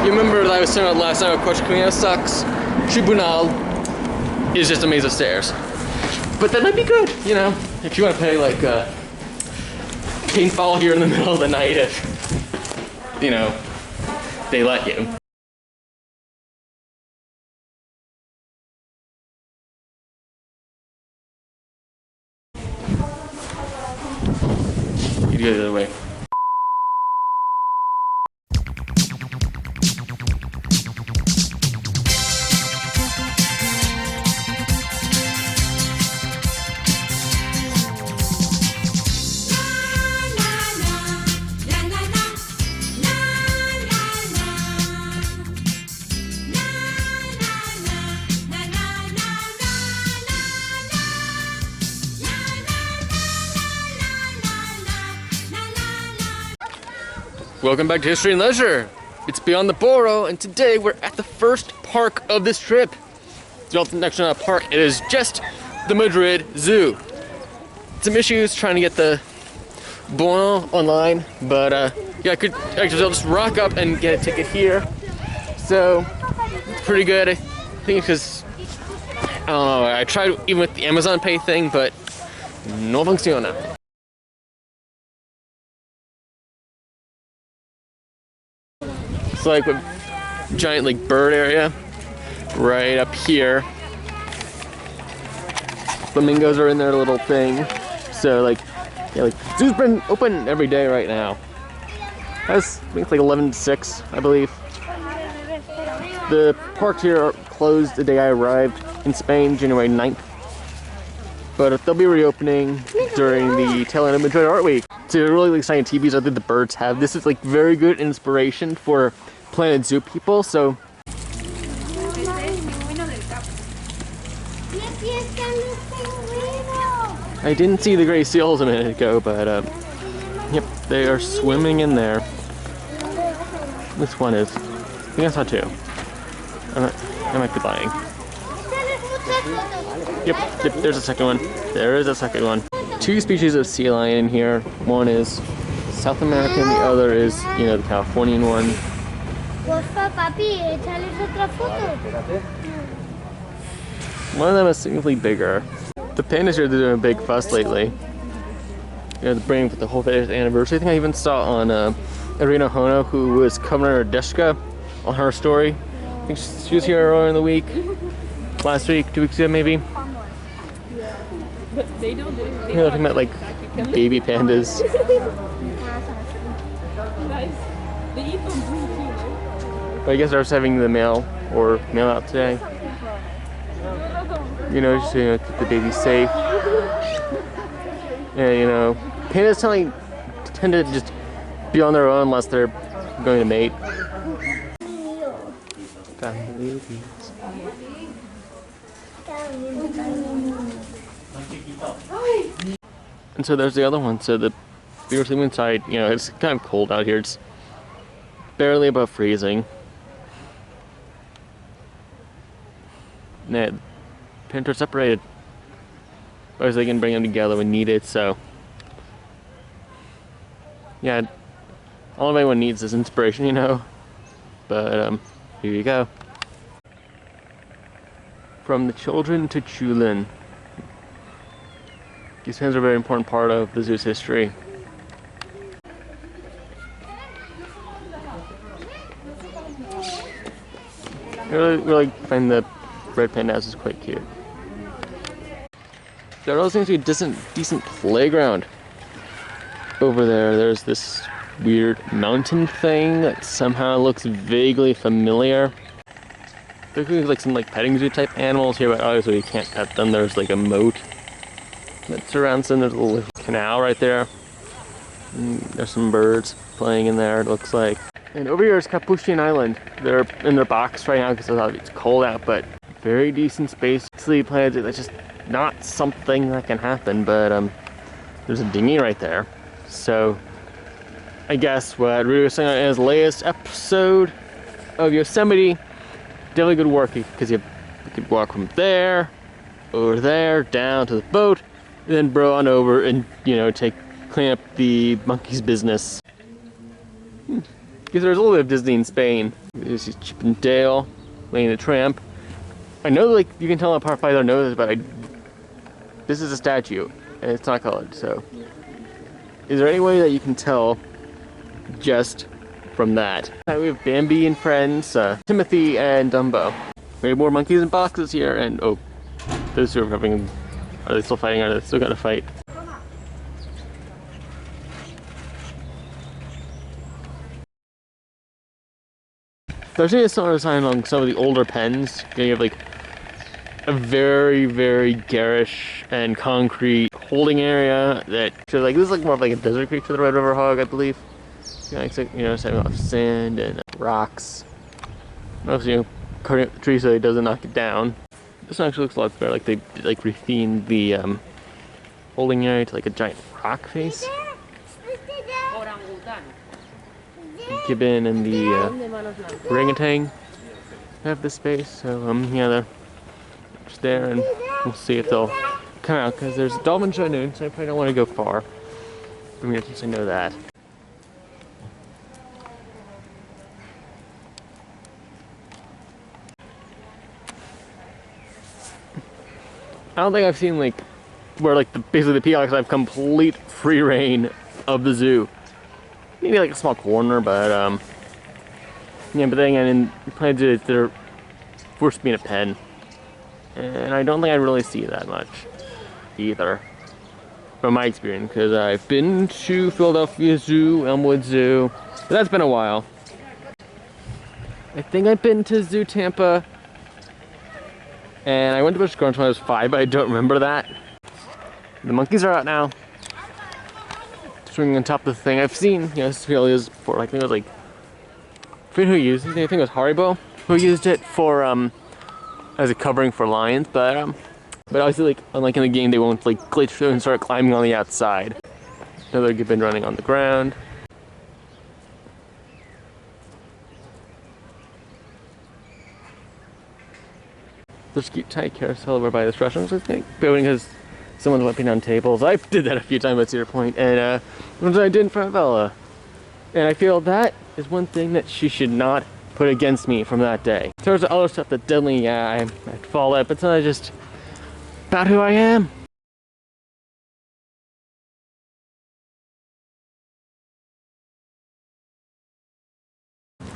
You remember that I was saying last time, Coach Camino sucks. Tribunal is just a maze of stairs. But that might be good, you know, if you want to play like paintball here in the middle of the night, if, you know, they let you. You go the other way. Welcome back to History and Leisure. It's Beyond the Boro, and today we're at the first park of this trip. It's actually not a park, it is just the Madrid Zoo. Some issues trying to get the Boro online, but yeah, I'll just rock up and get a ticket here. So, it's pretty good. I think because, I don't know, I tried even with the Amazon Pay thing, but no funciona. It's like a giant like bird area right up here. Flamingos are in their little thing. So like, yeah, like zoo's been open every day right now. I think it's like 11 to 6, I believe. The parks here are closed the day I arrived in Spain, January 9th. But they'll be reopening during the tail end of Madrid Art Week. To really exciting TVs I think the birds have. This is like very good inspiration for Planet Zoo people, so. I didn't see the gray seals a minute ago, but yep, they are swimming in there. This one is. I think I saw two. I might be lying. Yep, there's a second one. There is a second one. Two species of sea lion in here. One is South American, the other is, you know, the Californian one. One of them is significantly bigger. The pandas here, they're doing a big fuss lately. You know, the bringing with the whole 50th anniversary. I think I even saw on Irina Hono, who was covering her Deshka on her story. I think she was here earlier in the week. Last week, 2 weeks ago maybe. But they don't do it. You know, talking about like baby pandas. They eat them too. But I guess I was having the mail out today. You know, just to keep the baby safe. Yeah, you know, pandas tend to just be on their own unless they're going to mate. And so there's the other one. So the we were sleeping inside. You know, it's kind of cold out here. It's barely above freezing. Nah, parents are separated. Otherwise they can bring them together when needed. So yeah, all anyone needs is inspiration, you know. But here you go. From the children to Chulin. These pens are a very important part of the zoo's history. I really find the red pandas is quite cute. There also seems to be a decent playground over there. There's this weird mountain thing that somehow looks vaguely familiar. There's like some like petting zoo type animals here, but obviously you can't pet them. There's like a moat that surrounds them. There's a little canal right there. And there's some birds playing in there, it looks like. And over here is Capuchin Island. They're in their box right now because it's cold out, but very decent space. Sleep plans, that's just not something that can happen, but there's a dinghy right there. So I guess what Rudy was saying in his latest episode of Yosemite, definitely good work because you could walk from there, over there, down to the boat, and then bro on over and, you know, clean up the monkey's business. Good Because there's a little bit of Disney in Spain. There's Chip and Dale, Lady the Tramp. I know, like, you can tell apart by their noses, but this is a statue, and it's not colored, so. Is there any way that you can tell just from that? We have Bambi and friends, Timothy and Dumbo. We have more monkeys in boxes here, and oh, those two are having, are they still fighting? Are they still gonna fight? There's a similar sign on some of the older pens. You have like a very, very garish and concrete holding area that shows like, this is like more of like a desert creek for the red river hog, I believe. It's like, you know, setting off sand and rocks. Mostly, you know, cutting up the tree so it doesn't knock it down. This one actually looks a lot better. Like they like rethemed the holding area to like a giant rock face. Gibbon and the orangutan have the space, so yeah, they're just there, and we'll see if they'll come out because there's a dolphin show at noon, so I probably don't want to go far. I mean, since I know that. I don't think I've seen like where like basically the peacocks have complete free reign of the zoo. Maybe like a small corner, but yeah. But then again, in Madrid Zoo, they're forced to be in a pen, and I don't think I really see that much either, from my experience. Because I've been to Philadelphia Zoo, Elmwood Zoo, but that's been a while. I think I've been to Zoo Tampa, and I went to Busch Gardens when I was 5, but I don't remember that. The monkeys are out now. Swinging on top of the thing. I've seen, you know, Australia's before. I think it was like, I forget who used it. I think it was Haribo who used it for as a covering for lions. But obviously, like, unlike in the game, they won't like glitch through and start climbing on the outside. Another gibbon running on the ground. There's a cute tiny carousel over by this restaurant. So I think building has. Someone's wiping down tables. I did that a few times at Cedar Point, and once I did in front of Ella. And I feel that is one thing that she should not put against me from that day. There's other stuff that definitely, yeah, I'd fall out, but it's just about who I am.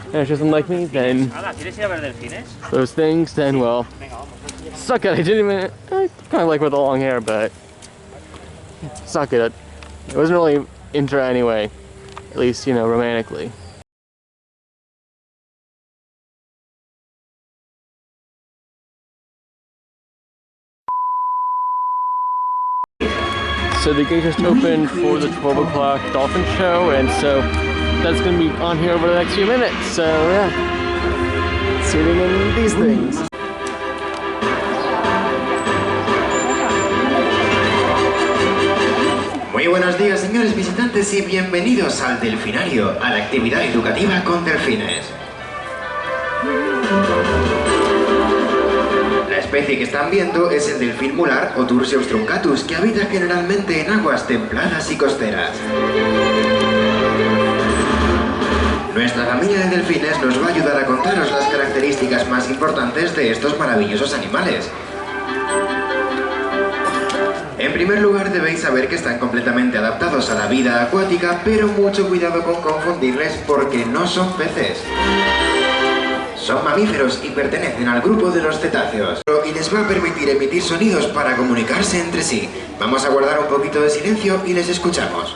And if she doesn't like me, then those things, then well, suck it. I didn't even, I kind of like with the long hair, but suck it. I wasn't really into her anyway, at least, you know, romantically. So the gate just opened for the 12 o'clock dolphin show, and so that's going to be on here over the next few minutes. So yeah, sitting in these things. Muy buenos días, señores visitantes, y bienvenidos al delfinario, a la actividad educativa con delfines. La especie que están viendo es el delfín mular o Turseus truncatus, que habita generalmente en aguas templadas y costeras. Nuestra familia de delfines nos va a ayudar a contaros las características más importantes de estos maravillosos animales. En primer lugar, debéis saber que están completamente adaptados a la vida acuática, pero mucho cuidado con confundirles porque no son peces. Son mamíferos y pertenecen al grupo de los cetáceos, y les va a permitir emitir sonidos para comunicarse entre sí. Vamos a guardar un poquito de silencio y les escuchamos.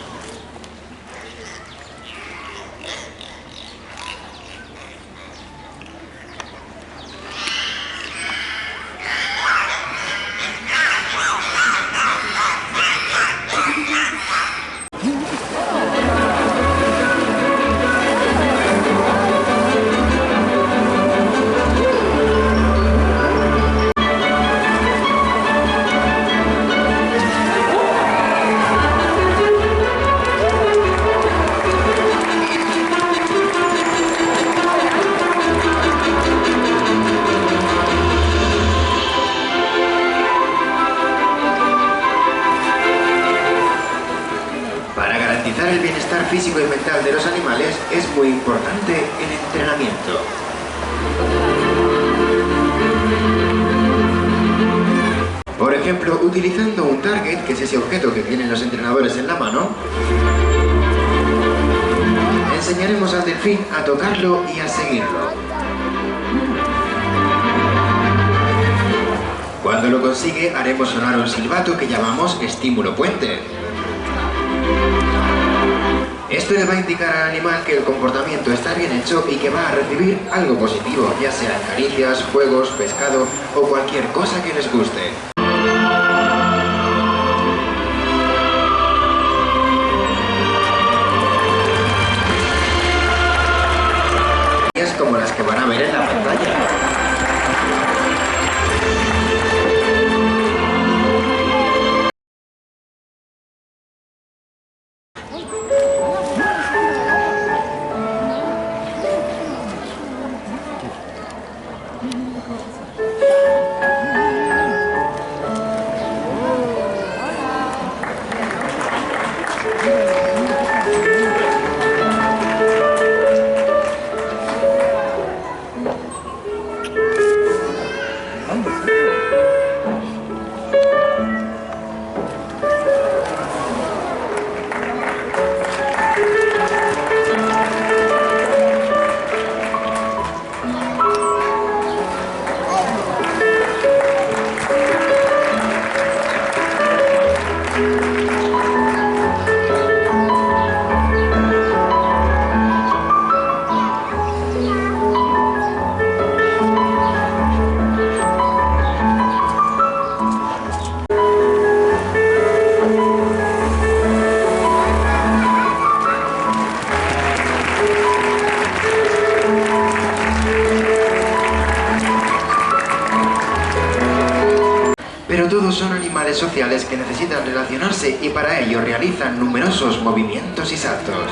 Físico y mental de los animales, es muy importante el entrenamiento. Por ejemplo, utilizando un target, que es ese objeto que tienen los entrenadores en la mano, enseñaremos al delfín a tocarlo y a seguirlo. Cuando lo consigue, haremos sonar un silbato que llamamos estímulo puente. Esto le va a indicar al animal que el comportamiento está bien hecho y que va a recibir algo positivo, ya sean caricias, juegos, pescado o cualquier cosa que les guste. Como las que van a ver en la pantalla. Pero todos son animales sociales que necesitan relacionarse y para ello realizan numerosos movimientos y saltos.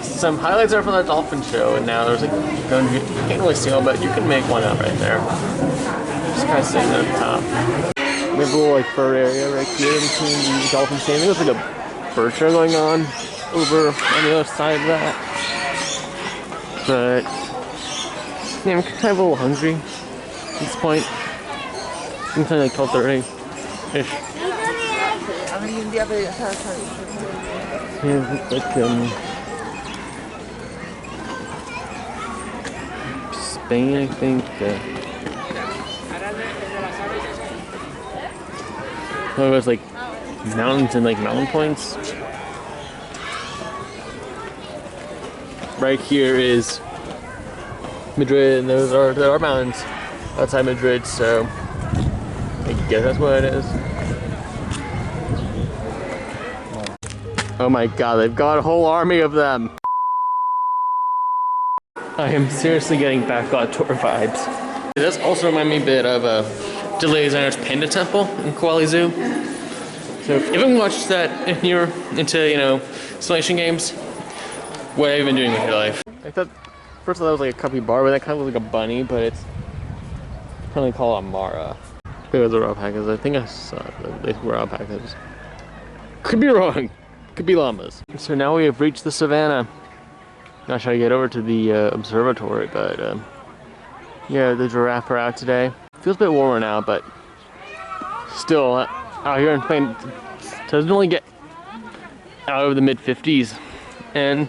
Some highlights are from the dolphin show, and now there's like, you can't really see them, but you can make one out right there. Just kind of sitting at the top. We have a little like fur area right here between the dolphin stand. I think there's like a bird show going on over on the other side of that. But yeah, I'm kind of a little hungry at this point. It's like 12:30-ish. Yeah, like Spain, I think. Oh, it was like mountains and like mountain points. Right here is Madrid, and there are mountains outside Madrid, so I guess that's what it is. Oh my god, they've got a whole army of them! I am seriously getting backlot tour vibes. It does also remind me a bit of Delay Designer's Panda Temple in Kuala Zoo. So if you haven't watched that, if you're into, you know, simulation games, what have you been doing with your life? I thought, first of all, that was like a capybara, but that kind of looks like a bunny, but it's kind of called a mara. I think those are alpacas. I think I saw they were alpacas. Could be wrong. Could be llamas. So now we have reached the savannah. Not sure how to get over to the observatory, but yeah, the giraffe are out today. Feels a bit warmer now, but still out here in Spain doesn't really get out of the mid-50s, and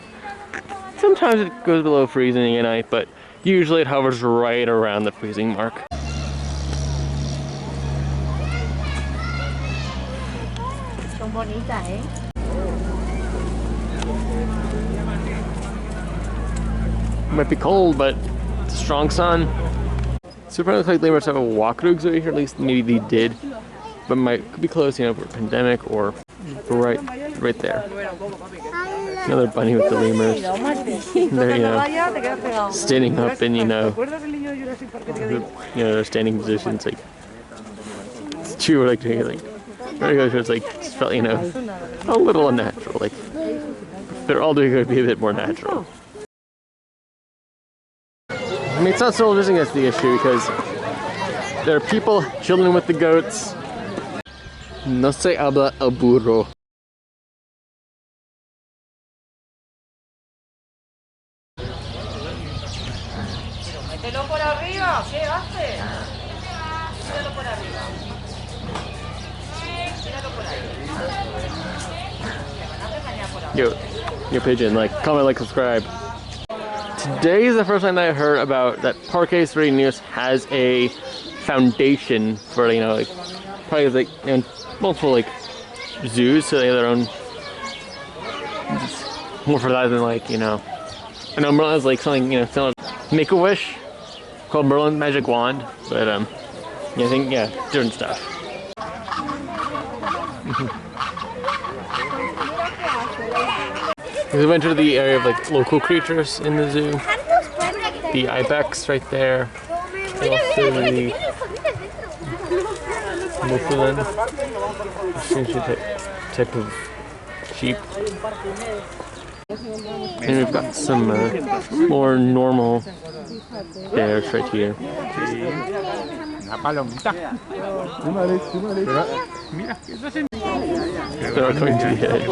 sometimes it goes below freezing at night, but usually it hovers right around the freezing mark. Might be cold, but it's a strong sun. So it probably looks like they must have a walk-through over here, at least maybe they did. But could be closed, you know, for a pandemic or for right there. Another bunny with the lemurs. They're, you know, standing up in, you know, their standing positions. Like, it's two were like doing like very good. It was like just felt, you know, a little unnatural. Like they're all doing it would be a bit more natural. I mean, it's not social distancing that's the issue because there are people chilling with the goats. No se habla el burro. Mételo por arriba, ¿qué hace? Mételo por arriba. Mételo por ahí. Me van a regañar por ahora. Yo pigeon, like, comment, like, subscribe. Today is the first time that I heard about that Parque Serenos has a foundation for, you know, like, probably like, you know, multiple like zoos, so they have their own. More for that than like, you know, I know Merlin has like something, you know, similar Make-A-Wish called Merlin's Magic Wand, but yeah, I think different stuff. We went to the area of like local creatures in the zoo. The ibex right there. Also the Mufflin, type of sheep. And we've got some more normal bears right here. They're coming to the edge.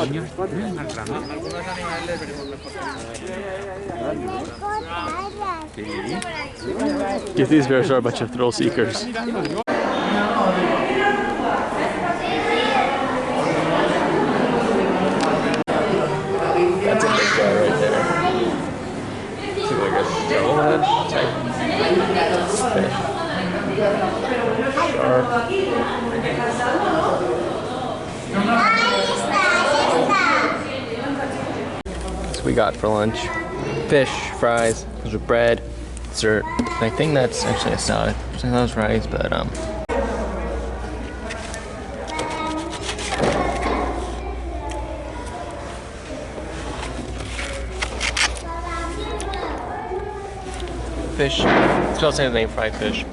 If these bears are a bunch of thrill seekers. That's a big guy right there. It's like a shellhead type fish. Shark. So we got for lunch fish, fries, those are bread, dessert. And I think that's actually a salad. I think that was rice, but fish. It's also the name fried fish.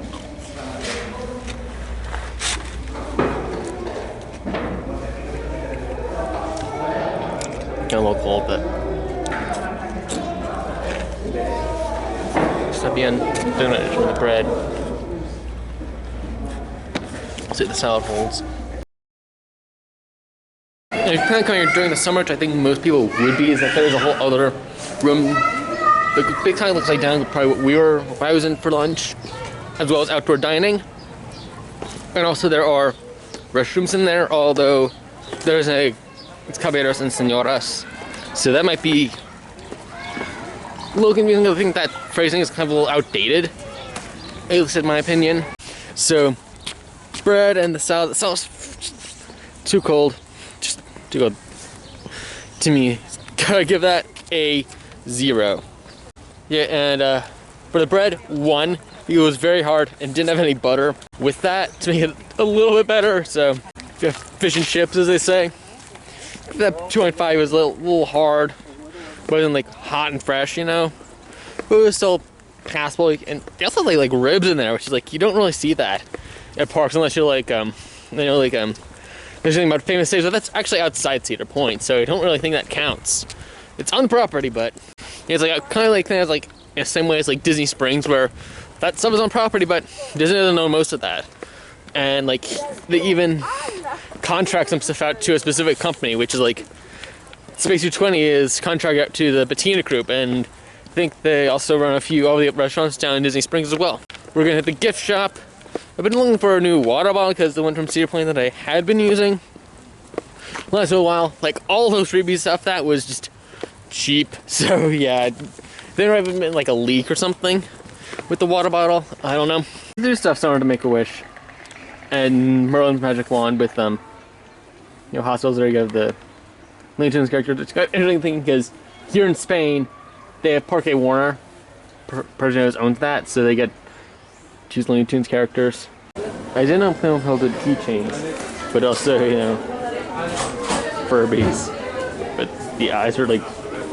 Got a little cold, but está bien. Doing it with the bread. See the salad holds. And if you plan on coming here during the summer, which I think most people would be, is that there's a whole other room. The big time looks like down probably what I was in for lunch, as well as outdoor dining. And also there are restrooms in there, although there's it's caballeros and señoras. So that might be a little confusing. I think that phrasing is kind of a little outdated, at least in my opinion. So bread and the salad's too cold, just too cold to me. Gotta give that a 0. Yeah, and for the bread, 1. It was very hard and didn't have any butter. With that, to make it a little bit better, so if you have fish and chips, as they say. That 2.5 was a little hard. Wasn't like hot and fresh, you know. But it was still passable. And they also have like ribs in there, which is like you don't really see that at parks unless you're like you know, like there's something about famous stays, but that's actually outside Cedar Point, so I don't really think that counts. It's on the property, but it's like kind of like things like in the same way as like Disney Springs, where that stuff is on property, but Disney doesn't know most of that. And like they even contract some stuff out to a specific company, which is like Space 220 is contracted out to the Patina Group, and I think they also run all the restaurants down in Disney Springs as well. We're gonna hit the gift shop. I've been looking for a new water bottle because the one from Cedar Point that I had been using last a while, like all those freebie stuff, that was just cheap. So yeah, there might have been like a leak or something with the water bottle. I don't know. There's stuff similar to Make-A-Wish and Merlin's Magic Wand with you know, hostels. There you go, the Looney Tunes character. It's got interesting thing because here in Spain they have Parque Warner. Persianos owns that, so they get choose Looney Tunes characters. I didn't know if they held the keychains, but also, you know, Furbies. But the eyes are like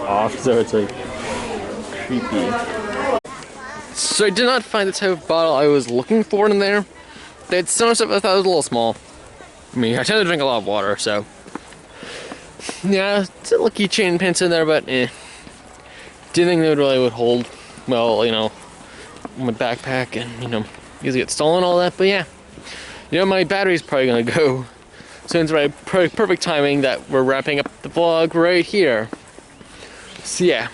off, so it's like creepy. So I did not find the type of bottle I was looking for in there. They had some stuff I thought was a little small. I mean, I tend to drink a lot of water, so. Yeah, it's a lucky chain pins in there, but eh. Didn't think they would hold well, you know, my backpack and, you know, usually get stolen and all that, but yeah. You know, my battery's probably gonna go. So it's right, perfect timing that we're wrapping up the vlog right here. So yeah.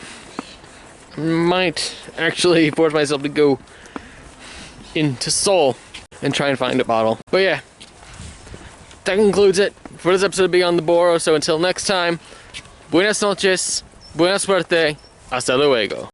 Might actually force myself to go into Seoul and try and find a bottle. But yeah, that concludes it for this episode of Beyond the Boro. So until next time, buenas noches, buena suerte, hasta luego.